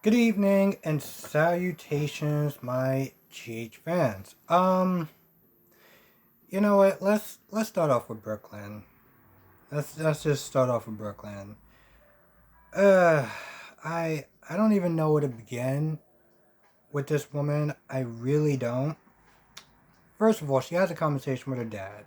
Good evening and salutations, my GH fans. You know what? Let's start off with Brooklyn. Let's just start off with Brooklyn. Uh, I don't even know where to begin with this woman. I really don't. First of all, she has a conversation with her dad,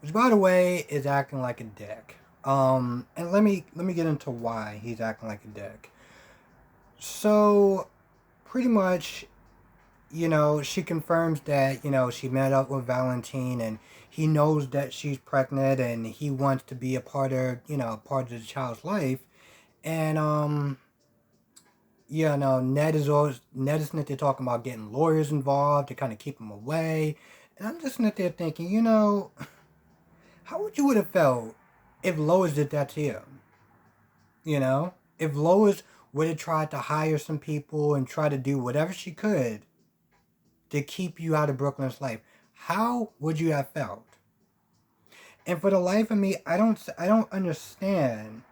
which, by the way, is acting like a dick. And let me get into why he's acting like a dick. So, pretty much she confirms that, she met up with Valentine and he knows that she's pregnant and he wants to be a part of, part of the child's life. And, Ned is not there talking about getting lawyers involved to kind of keep him away. And I'm just not there thinking, how would have felt if Lois did that to you? If Lois would have tried to hire some people and try to do whatever she could to keep you out of Brooklyn's life, how would you have felt? And for the life of me, I don't understand.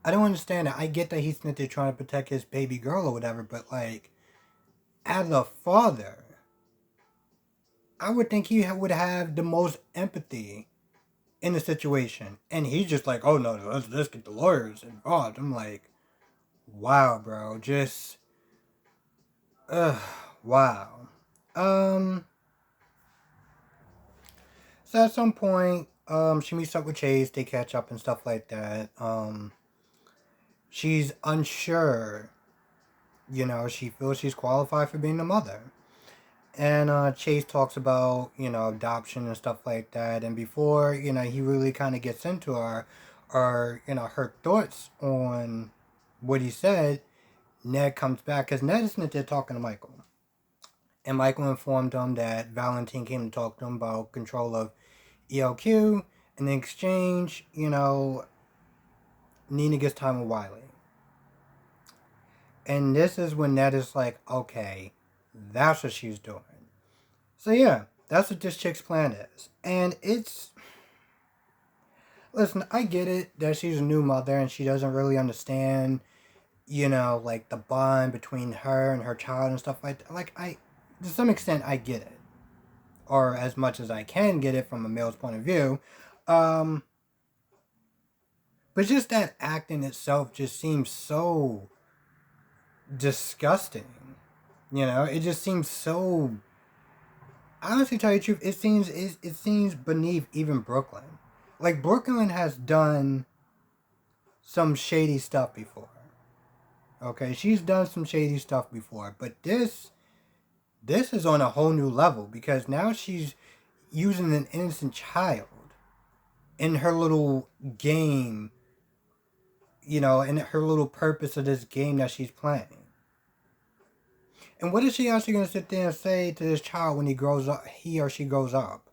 I don't understand it. I get that he's not there trying to protect his baby girl or whatever, but like, as a father, I would think he would have the most empathy in the situation. And he's just like, oh no, let's get the lawyers involved. I'm like, wow, bro, just, wow. Um, So at some point, she meets up with Chase. They catch up and stuff like that. She's unsure. She feels she's qualified for being a mother. And Chase talks about, adoption and stuff like that. And before, he really kind of gets into her thoughts on what he said, Ned comes back. Because Ned isn't there talking to Michael. And Michael informed him that Valentine came to talk to him about control of ELQ. In exchange, Nina gets time with Wiley. And this is when Ned is like, okay, that's what she's doing. So yeah, that's what this chick's plan is. And it's, listen, I get it that she's a new mother and she doesn't really understand, like the bond between her and her child and stuff like that. To some extent, I get it. Or as much as I can get it from a male's point of view. Um, but just that act in itself just seems so disgusting. It just seems so. Honestly, tell you the truth, it seems beneath even Brooklyn. Like Brooklyn has done some shady stuff before. Okay, she's done some shady stuff before, but this is on a whole new level because now she's using an innocent child in her little game. In her little purpose of this game that she's playing. And what is she actually going to sit there and say to this child when he or she grows up?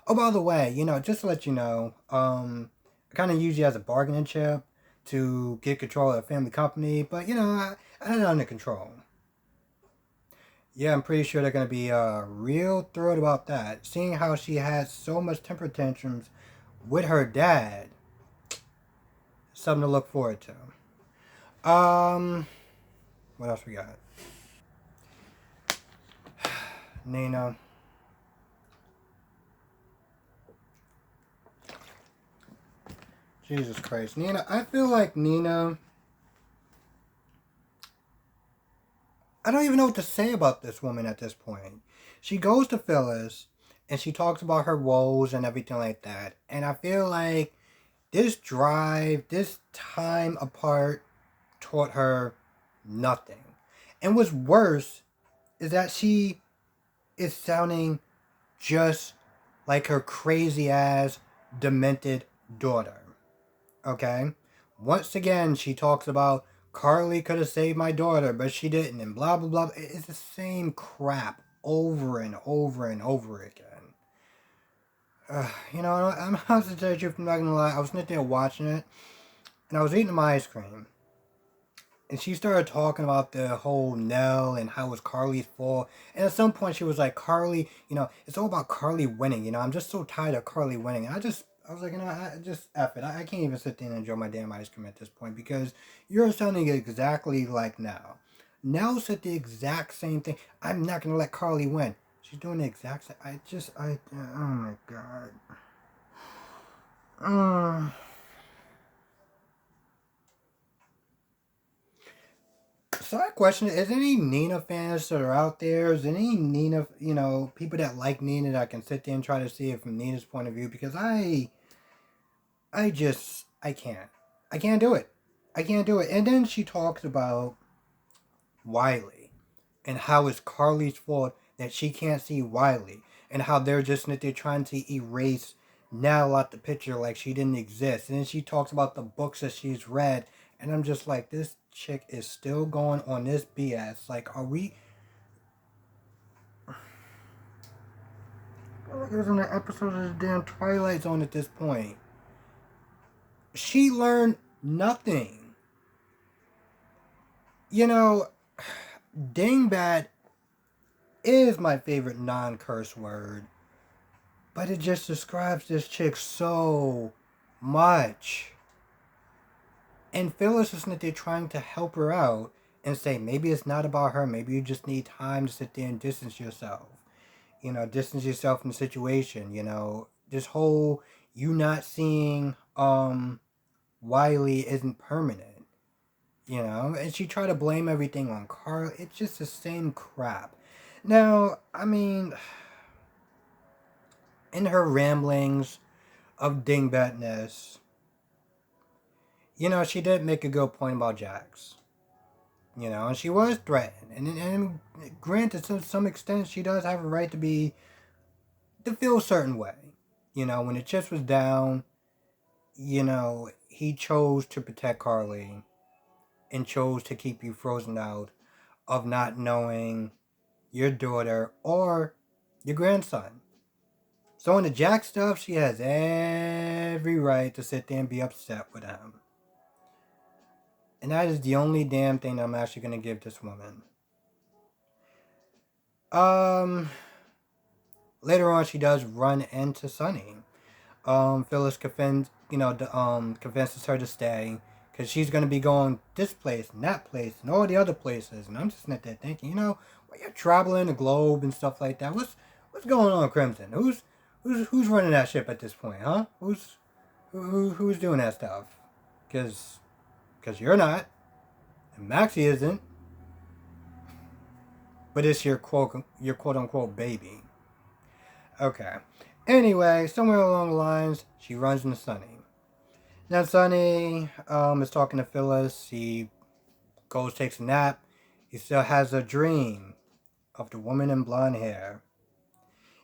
Oh, by the way, just to let you know, I kind of use you as a bargaining chip to get control of a family company, but I had it under control. Yeah, I'm pretty sure they're going to be real thrilled about that. Seeing how she had so much temper tantrums with her dad, something to look forward to. What else we got? Nina. Jesus Christ. Nina, I feel like Nina. I don't even know what to say about this woman at this point. She goes to Phyllis and she talks about her woes and everything like that. And I feel like this drive, this time apart, taught her nothing. And what's worse is that she is sounding just like her crazy ass, demented daughter. Okay? Once again, she talks about Carly could have saved my daughter, but she didn't, and blah, blah, blah. It's the same crap over and over and over again. I'm honestly to tell you the truth, I'm not gonna lie. I was sitting there watching it, and I was eating my ice cream. And she started talking about the whole Nell and how it was Carly's fault. And at some point, she was like, Carly, it's all about Carly winning. I'm just so tired of Carly winning. And I was like, you know, I just F it. I can't even sit there and enjoy my damn ice cream at this point because you're sounding exactly like Nell. Nell said the exact same thing. I'm not gonna let Carly win. She's doing the exact same. Oh my god. Uh, so I question: is any Nina fans that are out there? Is any Nina, people that like Nina that can sit there and try to see it from Nina's point of view? Because I can't. I can't do it. I can't do it. And then she talks about Wiley and how it's Carly's fault that she can't see Wiley and how they're trying to erase Nell out the picture like she didn't exist. And then she talks about the books that she's read, and I'm just like, this chick is still going on this BS. Like, are we? Like it was on an episode of the damn Twilight Zone at this point. She learned nothing. You know, dingbat is my favorite non-curse word, but it just describes this chick so much. And Phyllis is that they're trying to help her out and say maybe it's not about her. Maybe you just need time to sit there and distance yourself. Distance yourself from the situation. This whole you not seeing Wiley isn't permanent. And she tried to blame everything on Carl. It's just the same crap. Now, I mean, in her ramblings of dingbatness, she did make a good point about Jax. And she was threatened. And granted, to some extent, she does have a right to feel a certain way. When the chips was down, he chose to protect Carly and chose to keep you frozen out of not knowing your daughter or your grandson. So in the Jack stuff, she has every right to sit there and be upset with him. And that is the only damn thing I'm actually going to give this woman. Later on, she does run into Sunny. Phyllis convinces her to stay because she's going to be going this place and that place and all the other places. And I'm just not there thinking, while you're traveling the globe and stuff like that, what's going on, Crimson? Who's running that ship at this point, huh? Who's doing that stuff? Because you're not, and Maxie isn't. But it's your quote unquote baby. Okay. Anyway, somewhere along the lines, she runs into Sunny. Now Sunny is talking to Phyllis. He goes, takes a nap. He still has a dream of the woman in blonde hair.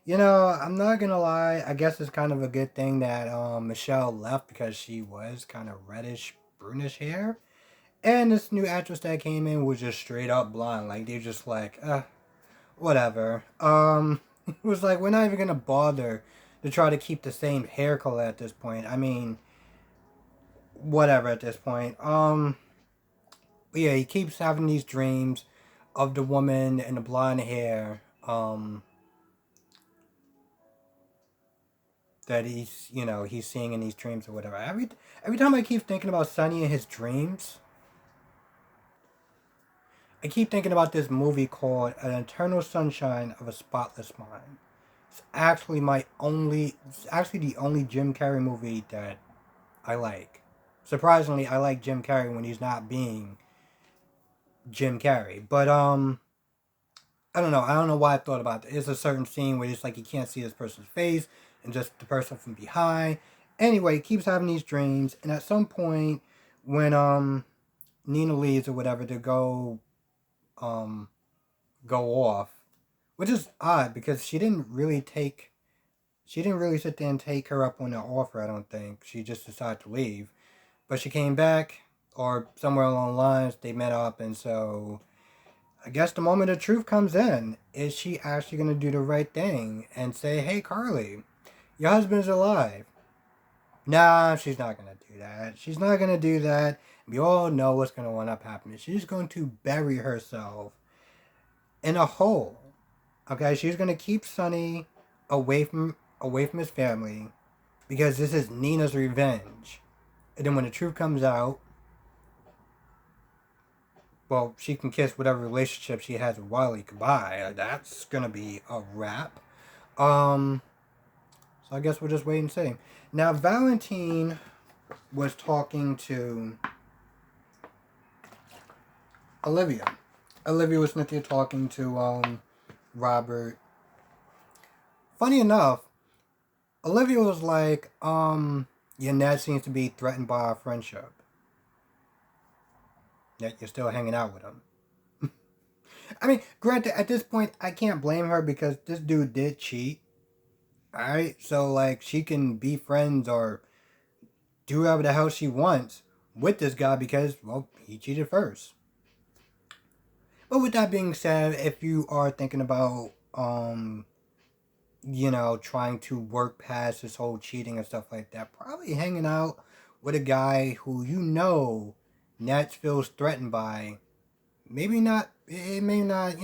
I'm not gonna lie. I guess it's kind of a good thing that Michelle left because she was kind of reddish, brunish hair. And this new actress that came in was just straight up blonde. Like, they're just like, whatever. It was like, we're not even gonna bother to try to keep the same hair color at this point. I mean, whatever at this point. But yeah, he keeps having these dreams of the woman in the blonde hair. That he's seeing in these dreams or whatever. Every time I keep thinking about Sunny and his dreams, I keep thinking about this movie called An Eternal Sunshine of a Spotless Mind. It's actually the only Jim Carrey movie that I like. Surprisingly, I like Jim Carrey when he's not being Jim Carrey. But I don't know. I don't know why I thought about it. There's a certain scene where it's like you can't see this person's face and just the person from behind. Anyway, he keeps having these dreams, and at some point, when Nina leaves or whatever to go off, which is odd because she didn't really sit there and take her up on the offer. I don't think she just decided to leave, but she came back, or somewhere along the lines they met up, and so I guess the moment of truth comes in. Is she actually going to do the right thing and say, hey, Carly, your husband's alive? Nah, she's not going to do that. She's not going to do that. We all know what's going to end up happening. She's going to bury herself in a hole. Okay, she's going to keep Sunny away from his family because this is Nina's revenge. And then when the truth comes out, well, she can kiss whatever relationship she has with Wiley goodbye. That's gonna be a wrap. So I guess we'll just wait and see. Now, Valentine was talking to Olivia. Olivia was sitting there talking to Robert. Funny enough, Olivia was like, yeah, Ned seems to be threatened by our friendship. Yet you're still hanging out with him. I mean, granted, at this point, I can't blame her because this dude did cheat. Alright? So, like, she can be friends or do whatever the hell she wants with this guy because, well, he cheated first. But with that being said, if you are thinking about, trying to work past this whole cheating and stuff like that, probably hanging out with a guy who Nat feels threatened by, maybe not, it may not,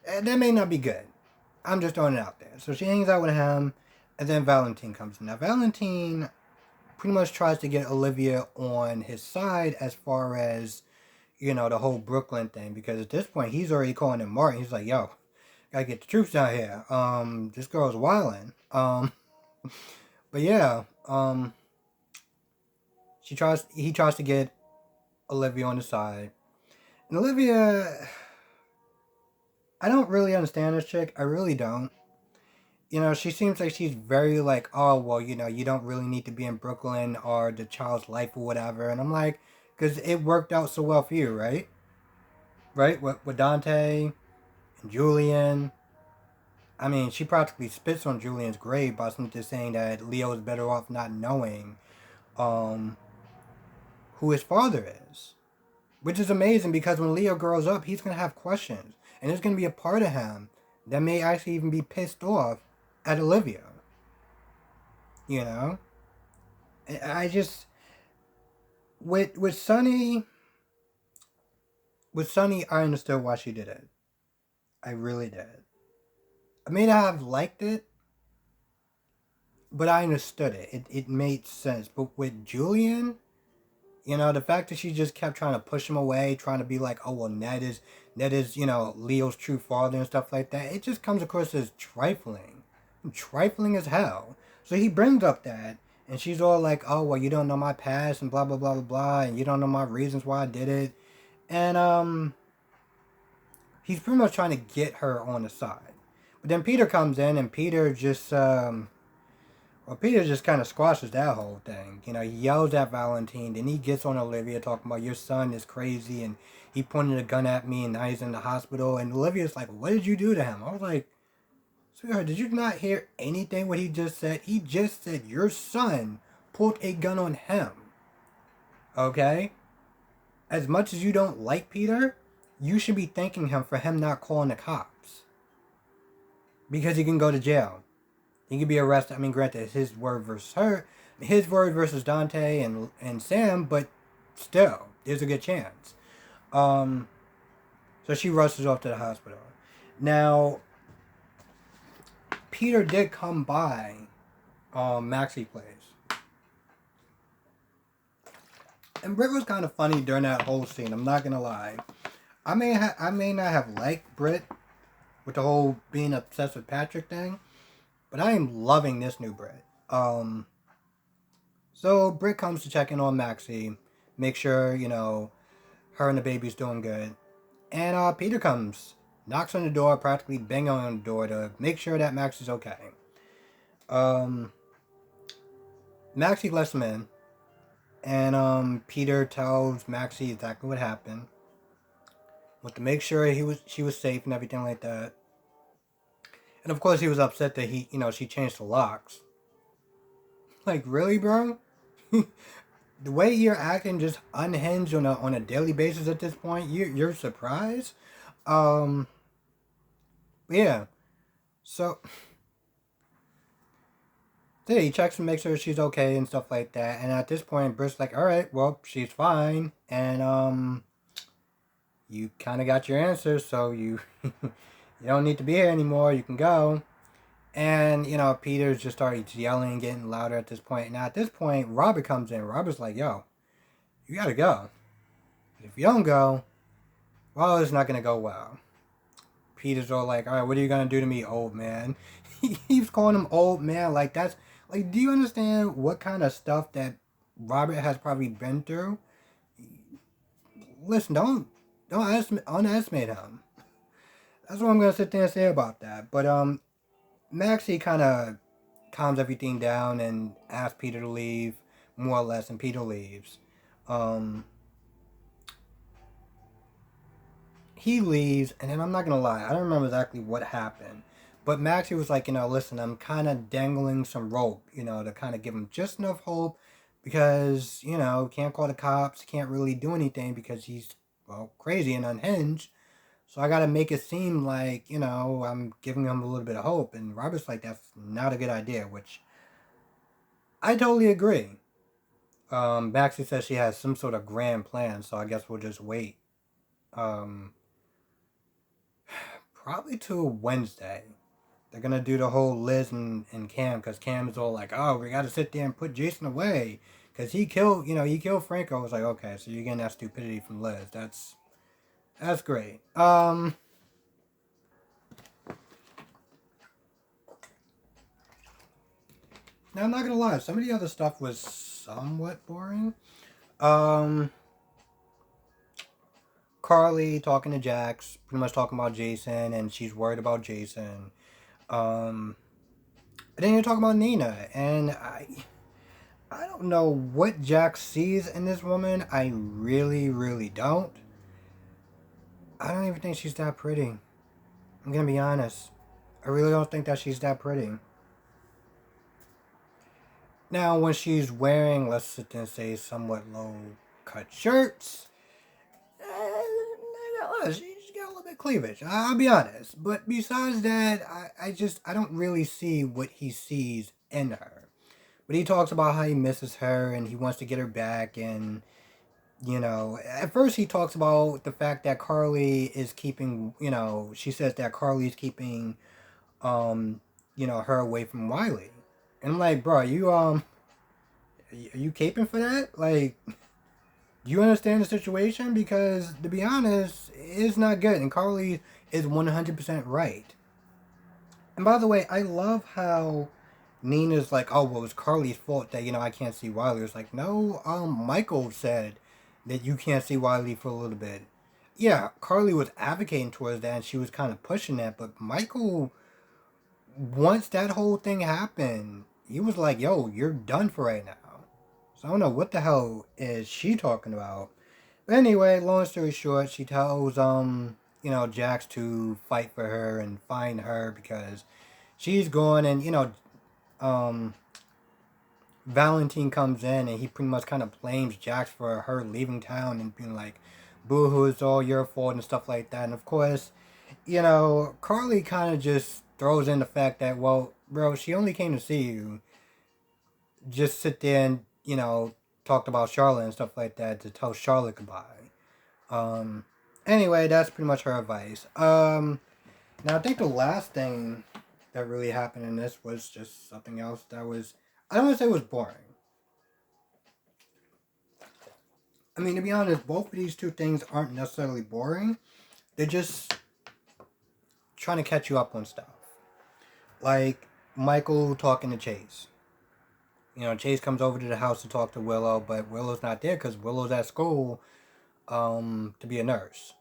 that may not be good. I'm just throwing it out there. So she hangs out with him, and then Valentine comes in. Now, Valentine pretty much tries to get Olivia on his side as far as, the whole Brooklyn thing, because at this point, he's already calling him Martin. He's like, yo, gotta get the troops out here. This girl's wilding. But yeah, he tries to get Olivia on the side. And Olivia, I don't really understand this chick. I really don't. She seems like she's very like, oh, well, you don't really need to be in Brooklyn or the child's life or whatever. And I'm like, because it worked out so well for you, right? Right? With Dante and Julian. I mean, she practically spits on Julian's grave by simply saying that Leo is better off not knowing who his father is. Which is amazing because when Leo grows up, he's going to have questions. And there's going to be a part of him that may actually even be pissed off at Olivia. I just... With Sunny, I understood why she did it. I really did. I may not have liked it, but I understood it. It made sense. But with Julian, the fact that she just kept trying to push him away, trying to be like, oh, well, Ned is, Leo's true father and stuff like that, it just comes across as trifling. Trifling as hell. So he brings up that, and she's all like, oh, well, you don't know my past, and blah, blah, blah, blah, blah, and you don't know my reasons why I did it. And, he's pretty much trying to get her on the side. But then Peter comes in, and Peter just, Peter just kind of squashes that whole thing. He yells at Valentine, then he gets on Olivia talking about your son is crazy, and he pointed a gun at me, and now he's in the hospital. And Olivia's like, what did you do to him? I was like, sweetheart, did you not hear anything what he just said? He just said your son pulled a gun on him. Okay? As much as you don't like Peter, you should be thanking him for him not calling the cops. Because he can go to jail. He could be arrested. I mean, granted, it's his word versus her. His word versus Dante and Sam, but still, there's a good chance. So she rushes off to the hospital. Now, Peter did come by Maxie place. And Britt was kind of funny during that whole scene. I'm not gonna lie. I may not have liked Britt with the whole being obsessed with Patrick thing, but I am loving this new Britt. So Britt comes to check in on Maxie, make sure her and the baby's doing good, and Peter comes, knocks on the door, practically banging on the door to make sure that Maxie's okay. Maxie lets him in. And Peter tells Maxie exactly what happened. Want to make sure she was safe and everything like that. And of course he was upset that she changed the locks. Like, really, bro? The way you're acting just unhinged on a daily basis at this point, you're surprised? Yeah. So he checks to make sure she's okay and stuff like that. And at this point, Britt's like, alright, well, she's fine. And, you kind of got your answer, so you you don't need to be here anymore. You can go. And, Peter's just started yelling and getting louder at this point. Now, at this point, Robert comes in. Robert's like, yo, you gotta go. If you don't go, well, it's not gonna go well. Peter's all like, all right, what are you gonna do to me, old man? He keeps calling him old man. Like, that's, like, do you understand what kind of stuff that Robert has probably been through? Listen, don't underestimate him. That's what I'm gonna sit there and say about that. But Maxie kind of calms everything down and asks Peter to leave, more or less, and Peter leaves. Um, he leaves, and then I'm not gonna lie, I don't remember exactly what happened, but Maxie was like, listen, I'm kind of dangling some rope, to kind of give him just enough hope, because can't call the cops, can't really do anything because he's crazy and unhinged. So I gotta make it seem like, I'm giving him a little bit of hope. And Robert's like, that's not a good idea, which I totally agree. Maxie says she has some sort of grand plan, so I guess we'll just wait. Um, Probably till Wednesday. They're gonna do the whole Liz and Cam, because Cam is all like, oh, we gotta sit there and put Jason away. Because he killed Franco. I was like, okay, so you're getting that stupidity from Liz. That's great. Now I'm not gonna lie, some of the other stuff was somewhat boring. Um, Carly talking to Jax, pretty much talking about Jason, and she's worried about Jason. Um, and then you're talking about Nina, and I don't know what Jax sees in this woman. I really, really don't. I don't even think she's that pretty. I'm gonna be honest. I really don't think that she's that pretty. Now, when she's wearing, let's sit there and say, somewhat low cut shirts, she's got a little bit of cleavage. I'll be honest. But besides that, I don't really see what he sees in her. But he talks about how he misses her and he wants to get her back. And, at first he talks about the fact that Carly is keeping, she says that Carly's keeping, um, her away from Wiley. And I'm like, bro, are you caping for that? Like, do you understand the situation? Because, to be honest, it's not good. And Carly is 100% right. And by the way, I love how Nina's like, oh, well, it's Carly's fault that, I can't see Wiley. It's like, no, Michael said that you can't see Wiley for a little bit. Yeah, Carly was advocating towards that and she was kind of pushing that. But Michael, once that whole thing happened, he was like, yo, you're done for right now. So I don't know what the hell is she talking about. But anyway, long story short, she tells Jax to fight for her and find her because she's gone, and um Valentine comes in and he pretty much kind of blames Jax for her leaving town and being like, boo-hoo, it's all your fault and stuff like that. And of course, Carly kind of just throws in the fact that, well, bro, she only came to see you. Just sit there and, talked about Charlotte and stuff like that to tell Charlotte goodbye. Um, anyway, that's pretty much her advice. Now I think the last thing that really happened in this was just something else that was, I don't want to say it was boring. I mean, to be honest, both of these two things aren't necessarily boring. They're just trying to catch you up on stuff. Like Michael talking to Chase. Chase comes over to the house to talk to Willow, but Willow's not there because Willow's at school to be a nurse.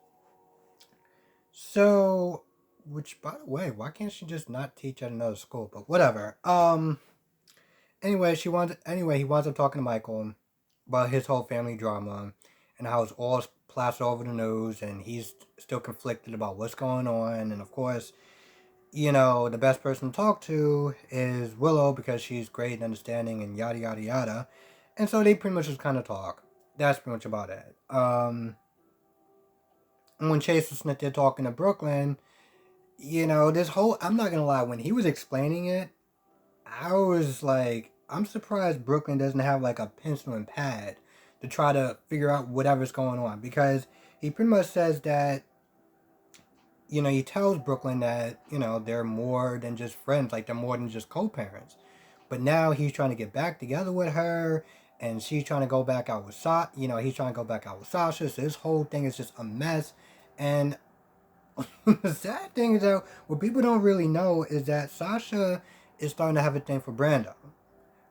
So, which, by the way, why can't she just not teach at another school? But whatever. Anyway, he winds up talking to Michael about his whole family drama and how it's all plastered over the news, and he's still conflicted about what's going on. And of course, the best person to talk to is Willow because she's great and understanding and yada yada yada. And so they pretty much just kind of talk. That's pretty much about it. And when Chase was there talking to Brooklyn, this whole, I'm not gonna lie, when he was explaining it, I was like, I'm surprised Brooklyn doesn't have like a pencil and pad to try to figure out whatever's going on, because he pretty much says that he tells Brooklyn that, they're more than just friends, like they're more than just co-parents. But now he's trying to get back together with her, and she's trying to go back out with he's trying to go back out with Sasha. So this whole thing is just a mess. And the sad thing is that what people don't really know is that Sasha is starting to have a thing for Brando.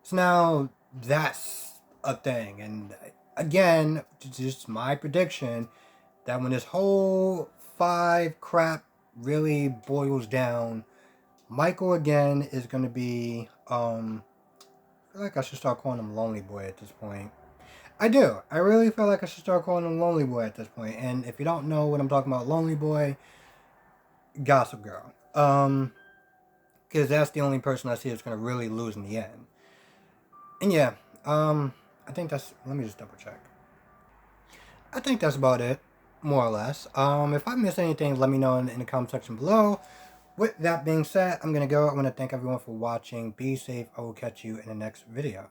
So now that's a thing. And again, just my prediction that when this whole five crap really boils down, Michael again is going to be, I feel like I should start calling him Lonely Boy at this point. I do. I really feel like I should start calling him Lonely Boy at this point. And if you don't know what I'm talking about, Lonely Boy, Gossip Girl. Because that's the only person I see that's going to really lose in the end. And yeah, I think that's, let me just double check. I think that's about it, more or less. If I missed anything, let me know in the comment section below. With that being said, I'm going to go. I want to thank everyone for watching. Be safe. I will catch you in the next video.